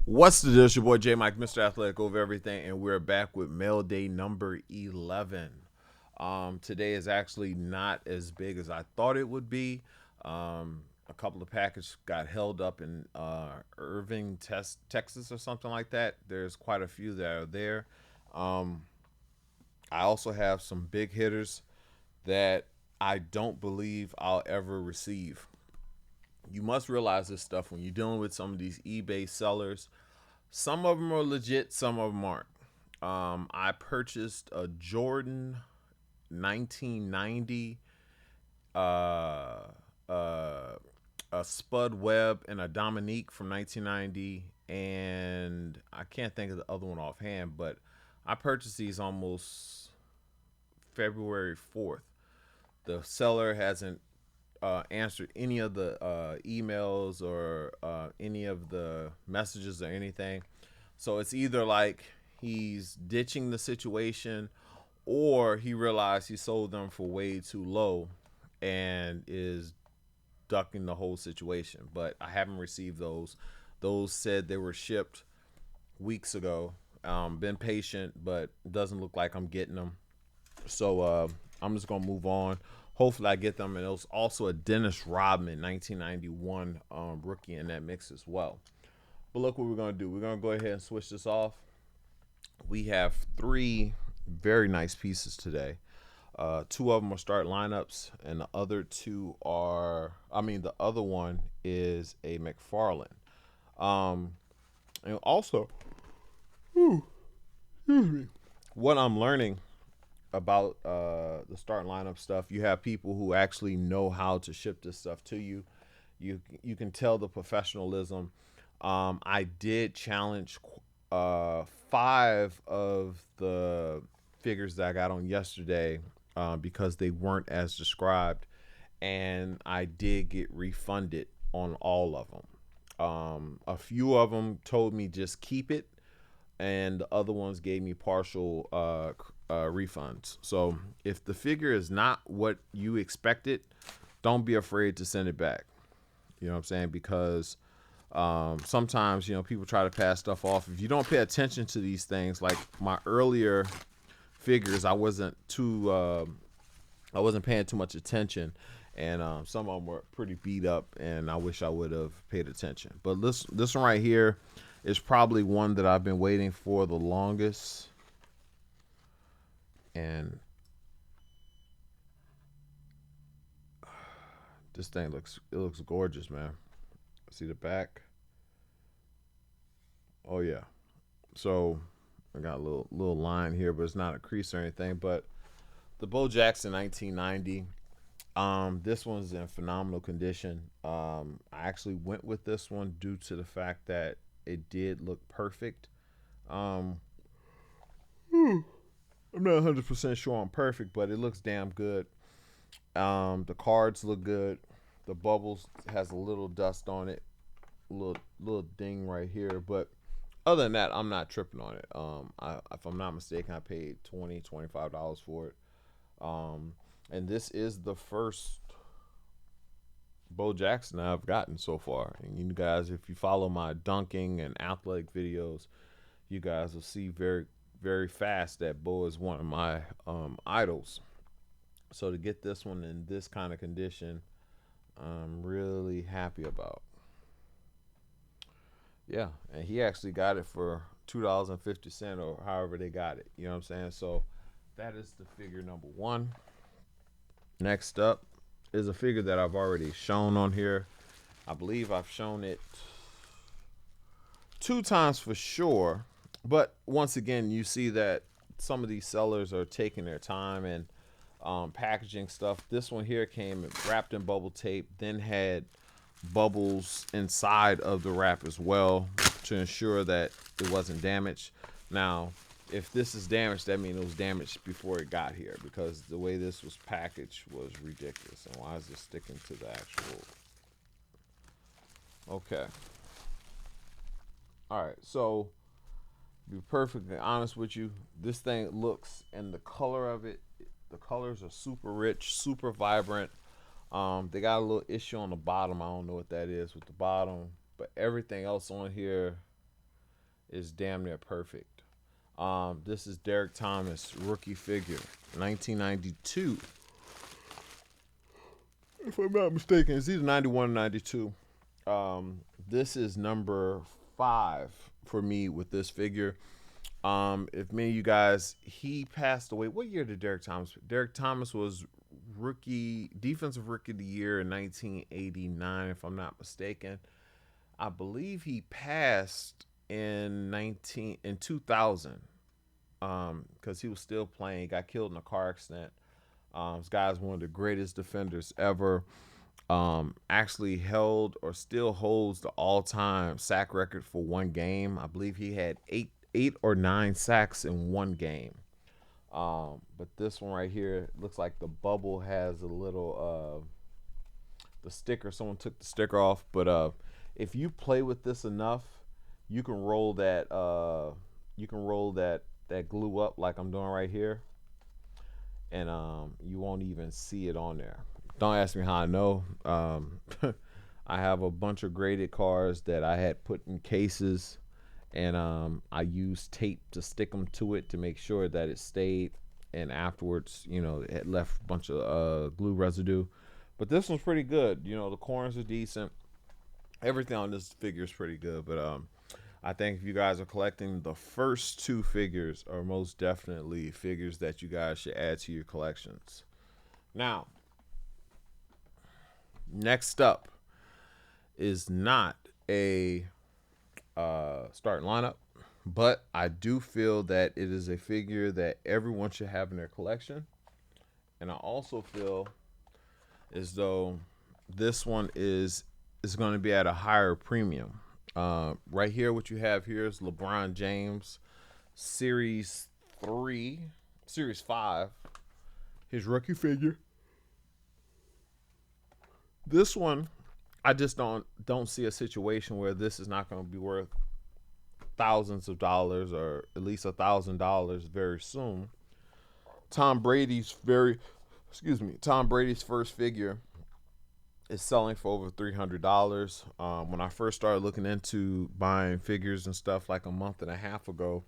What's the deal? It's your boy J Mike, Mr. Athletic over everything, and we're back with Mailday number 11. Today is actually not as big as I thought it would be. A couple of packages got held up in Irving, Texas, or something like that. There's quite a few that are there. Um, I also have some big hitters that I don't believe I'll ever receive. You must realize this stuff when you're dealing with some of these eBay sellers. Some of them are legit, some of them aren't. I purchased a Jordan 1990, uh, uh, a Spud Webb, and a Dominique from 1990, and I can't think of the other one offhand, but I purchased these almost February 4th. The seller hasn't answered any of the emails or any of the messages or anything. So it's either like he's ditching the situation or he realized he sold them for way too low and is ducking the whole situation. But I haven't received those. Those said they were shipped weeks ago. Been patient, but it doesn't look like I'm getting them. So I'm just gonna move on. Hopefully I get them. And it was also a Dennis Rodman 1991 rookie in that mix as well. But look what we're gonna do. We're gonna go ahead and switch this off. We have three very nice pieces today. Two of them are start lineups, and the other two are. The other one is a McFarlane. Um, and also, what I'm learning about the start lineup stuff, you have people who actually know how to ship this stuff to you. You can tell the professionalism. I did challenge five of the figures that I got on yesterday because they weren't as described, and I did get refunded on all of them. A few of them told me just keep it, and the other ones gave me partial refunds. So if the figure is not what you expected, don't be afraid to send it back. You know what I'm saying? Because sometimes people try to pass stuff off. If you don't pay attention to these things, like my earlier figures, I wasn't paying too much attention, and some of them were pretty beat up, and I wish I would have paid attention. But this one right here is probably one that I've been waiting for the longest, and this thing looks gorgeous, man. See the back? Oh yeah. So I got a little line here, but it's not a crease or anything. But the Bo Jackson 1990. This one's in phenomenal condition. I actually went with this one due to the fact that it did look perfect. Um, I'm not 100% sure I'm perfect, but it looks damn good. The cards look good. The bubbles has a little dust on it, little ding right here, but other than that, I'm not tripping on it. If I'm not mistaken, I paid $25 for it. And this is the first Bo Jackson I've gotten so far. And you guys, if you follow my dunking and athletic videos, you guys will see very, very fast that Bo is one of my idols. So to get this one in this kind of condition, I'm really happy about. Yeah, and he actually got it for $2.50 or however they got it. You know what I'm saying? So that is the figure number one. Next up is a figure that I've already shown on here. I believe I've shown it two times for sure. But once again, you see that some of these sellers are taking their time and packaging stuff. This one here came wrapped in bubble tape, then had bubbles inside of the wrap as well to ensure that it wasn't damaged. Now, if this is damaged, that means it was damaged before it got here because the way this was packaged was ridiculous. And why is it sticking to the actual? Okay. All right. So, to be perfectly honest with you, this thing looks, and the color of it, the colors are super rich, super vibrant. They got a little issue on the bottom. I don't know what that is with the bottom, but everything else on here is damn near perfect. This is Derek Thomas rookie figure, 1992. If I'm not mistaken, it's either 91 or 92. This is number 5 for me with this figure. If many of you guys, he passed away. What year did Derek Thomas? Derek Thomas was defensive rookie of the year in 1989, if I'm not mistaken. I believe he passed in 2000, because he was still playing. He got killed in a car accident. This guy's one of the greatest defenders ever. Actually held or still holds the all-time sack record for one game. I believe he had eight or 9 sacks in one game. But this one right here looks like the bubble has a little the sticker. Someone took the sticker off, but if you play with this enough, you can roll that that glue up like I'm doing right here, and you won't even see it on there. Don't ask me how I know. I have a bunch of graded cards that I had put in cases, and I used tape to stick them to it to make sure that it stayed. And afterwards, it left a bunch of glue residue. But this one's pretty good. The corners are decent. Everything on this figure is pretty good. But I think if you guys are collecting, the first 2 figures are most definitely figures that you guys should add to your collections. Now, next up is not a starting lineup, but I do feel that it is a figure that everyone should have in their collection. And I also feel as though this one is going to be at a higher premium. Right here, what you have here is LeBron James, Series 5, his rookie figure. This one, I just don't see a situation where this is not going to be worth thousands of dollars, or at least $1,000 very soon. Tom Brady's first figure is selling for over $300. When I first started looking into buying figures and stuff like a month and a half ago,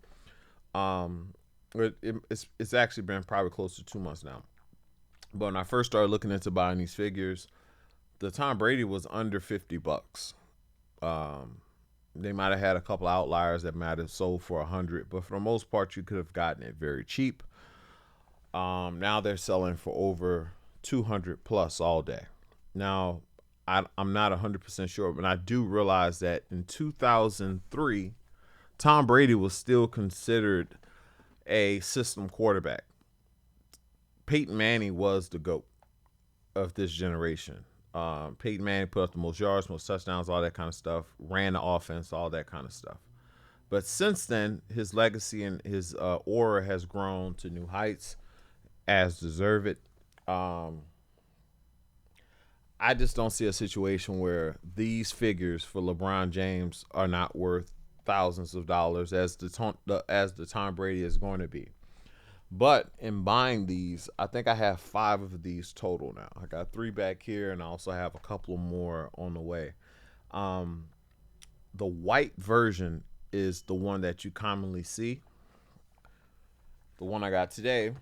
it's actually been probably close to 2 months now. But when I first started looking into buying these figures, the Tom Brady was under $50. They might have had a couple outliers that might have sold for $100, but for the most part, you could have gotten it very cheap. Now they're selling for over $200 plus all day. Now, I'm not 100% sure, but I do realize that in 2003, Tom Brady was still considered a system quarterback. Peyton Manning was the GOAT of this generation. Peyton Manning put up the most yards, most touchdowns, all that kind of stuff, ran the offense, all that kind of stuff. But since then, his legacy and his aura has grown to new heights, as deserved. I just don't see a situation where these figures for LeBron James are not worth thousands of dollars as the Tom Brady is going to be. But in buying these, I think I have 5 of these total now. I got 3 back here, and I also have a couple more on the way. The white version is the one that you commonly see. The one I got today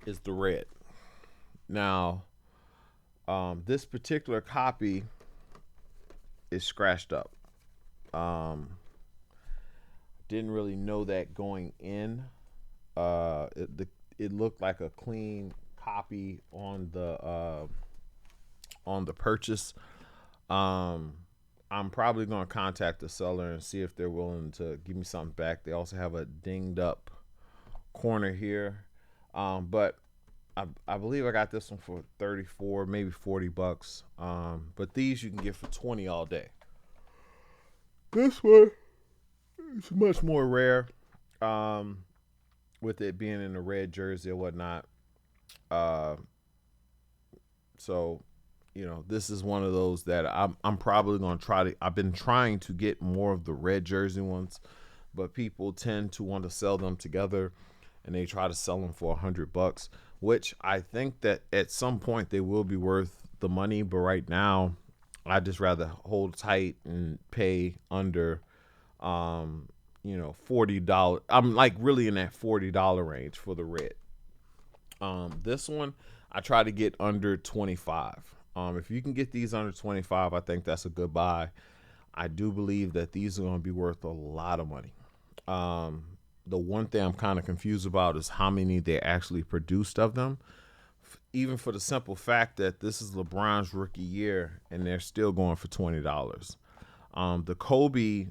is the red. Now, this particular copy is scratched up. Didn't really know that going in. It looked like a clean copy on the purchase. I'm probably going to contact the seller and see if they're willing to give me something back. They also have a dinged up corner here, but I believe I got this one for $34, maybe $40. But these you can get for $20 all day. This one is much more rare, with it being in a red jersey or whatnot. So, this is one of those that I'm probably going to try to. I've been trying to get more of the red jersey ones, but people tend to want to sell them together, and they try to sell them for $100, which I think that at some point they will be worth the money. But right now, I just rather hold tight and pay under $40. I'm like really in that $40 range for the red. This one I try to get under 25. If you can get these under 25, I think that's a good buy. I do believe that these are going to be worth a lot of money. Um, the one thing I'm kind of confused about is how many they actually produced of them. Even for the simple fact that this is LeBron's rookie year and they're still going for $20. The Kobe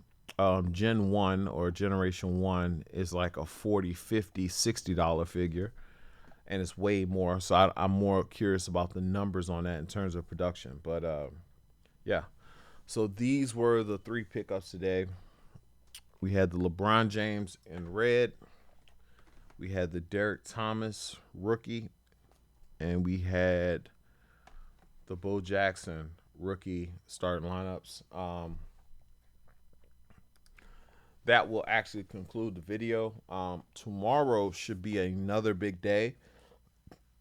Gen 1 or Generation 1 is like a 40, 50, $60 figure, and it's way more. So I'm more curious about the numbers on that in terms of production. But yeah, so these were the three pickups today. We had the LeBron James in red, we had the Derek Thomas rookie, and we had the Bo Jackson rookie starting lineups. That will actually conclude the video. Tomorrow should be another big day.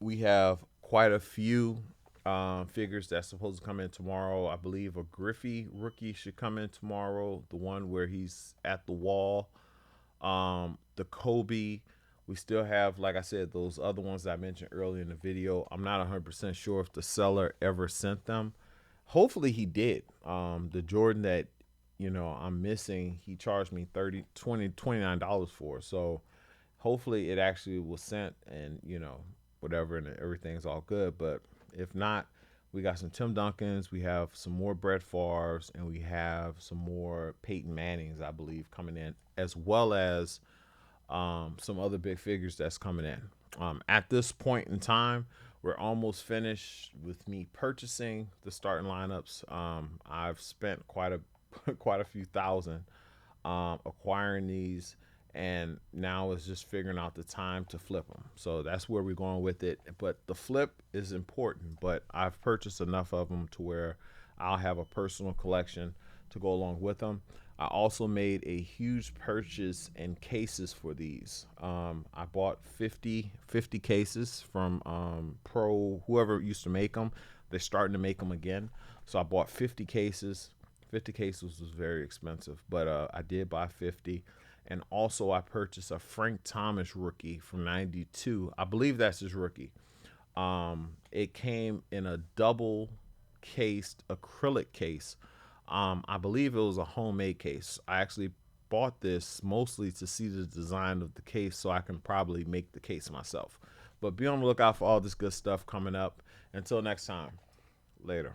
We have quite a few figures that's supposed to come in tomorrow. I believe a Griffey rookie should come in tomorrow, the one where he's at the wall. The Kobe. We still have, like I said, those other ones that I mentioned earlier in the video. I'm not 100% sure if the seller ever sent them. Hopefully he did. The Jordan that I'm missing, he charged me 30 20 $29 for. So hopefully it actually was sent, and whatever, and everything's all good. But if not, we got some Tim Duncans, we have some more Brett Favres, and we have some more Peyton Mannings, I believe, coming in, as well as some other big figures that's coming in. At this point in time, we're almost finished with me purchasing the starting lineups. I've spent quite a quite a few thousand acquiring these, and now it's just figuring out the time to flip them. So that's where we're going with it. But the flip is important. But I've purchased enough of them to where I'll have a personal collection to go along with them. I also made a huge purchase in cases for these. I bought 50 cases from Pro, whoever used to make them. They're starting to make them again. So I bought 50 cases. 50 cases was very expensive, but I did buy 50. And also I purchased a Frank Thomas rookie from 92. I believe that's his rookie. It came in a double cased acrylic case. I believe it was a homemade case. I actually bought this mostly to see the design of the case so I can probably make the case myself. But be on the lookout for all this good stuff coming up. Until next time, later.